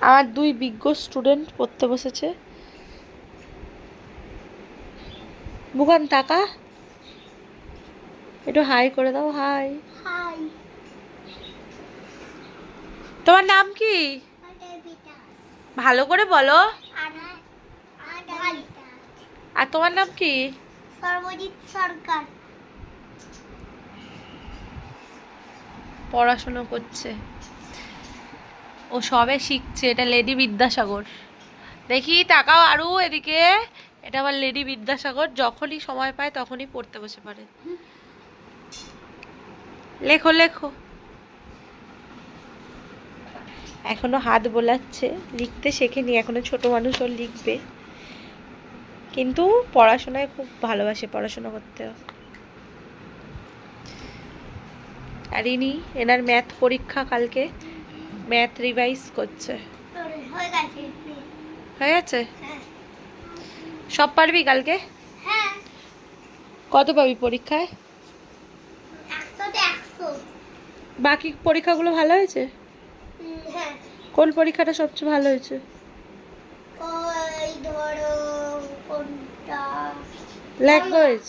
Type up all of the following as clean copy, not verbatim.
আমার দুই বিজ্ঞ স্টুডেন্ট পড়তে বসেছে। বুকান টাকা একটু হাই করে দাও। হাই। হাই। তোমার নাম কি? ভালো করে বলো। আর তোমার নাম কি? সর্বজিৎ সরকার। পড়াশোনা করছে, ও সবে শিখছে। এটা লেডি বিদ্যাসাগর। দেখি তাকাও আরও এদিকে। এটা আবার লেডি বিদ্যাসাগর, যখনই সময় পায় তখনই পড়তে বসে পারে। লেখো লেখো। এখনো হাত বোলাচ্ছে, লিখতে শেখেনি এখনো, ছোট মানুষ ওর লিখবে, কিন্তু পড়াশোনায় খুব ভালোবাসে, পড়াশোনা করতে। আর ইনি, এনার ম্যাথ পরীক্ষা কালকে, ম্যাথ রিভাইজ করছে। হয়ে গেছে? সব পারবি কালকে? কত পাবি পরীক্ষায়? বাকি পরীক্ষাগুলো ভালো হয়েছে? কোন পরীক্ষাটা সবচেয়ে ভালো হয়েছে? ল্যাঙ্গুয়েজ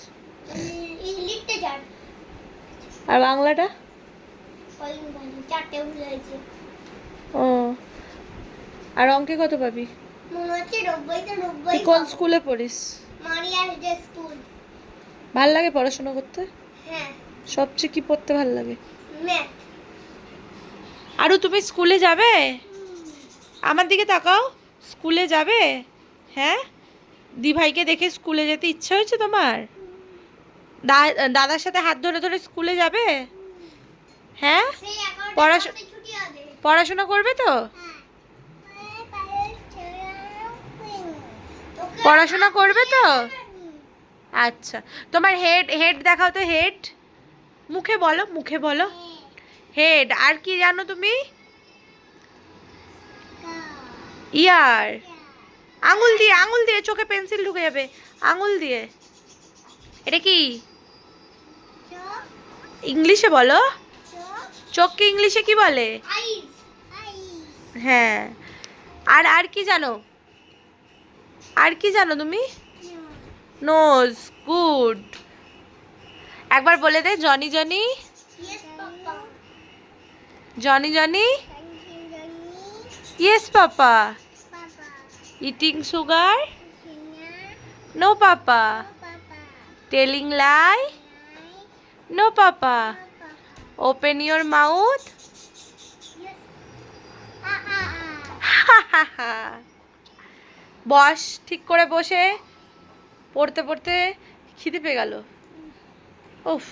আর বাংলাটা? ও, আর অঙ্কে কত পাবি? তুই কোন স্কুলে পড়িস? ভাল লাগে পড়াশোনা করতে? সবচেয়ে কি পড়তে ভাল লাগে? আরও তুমি স্কুলে যাবে? আমার দিকে তাকাও। স্কুলে যাবে? হ্যাঁ, দি ভাইকে দেখে স্কুলে যেতে ইচ্ছা হয়েছে তোমার? দাদার সাথে হাত ধরে ধরে স্কুলে যাবে? হ্যাঁ, পড়াশোনা করবে তো? পড়াশোনা করবে তো? আচ্ছা, তোমার হেড হেড দেখাও তো। হেড মুখে বলো, মুখে বলো হেড। আর কি জানো তুমি? ইয়ার। আঙুল দিয়ে, আঙুল দিয়ে, চোখে পেন্সিল ঢুকে যাবে। আঙুল দিয়ে। এটা কি? ইংলিশে বলো। চোখকে ইংলিশে কি বলে? হ্যাঁ। আর আর কি জানো? আর কি জানো তুমি? নোজ। গুড। একবার বলে দে, Johnny Johnny. Johnny Johnny. Yes papa. Eating sugar? No papa. Telling lie? No papa. Open your mouth? বস, ঠিক করে বসে পড়তে পড়তে খিদে পেয়ে গেল। উফ।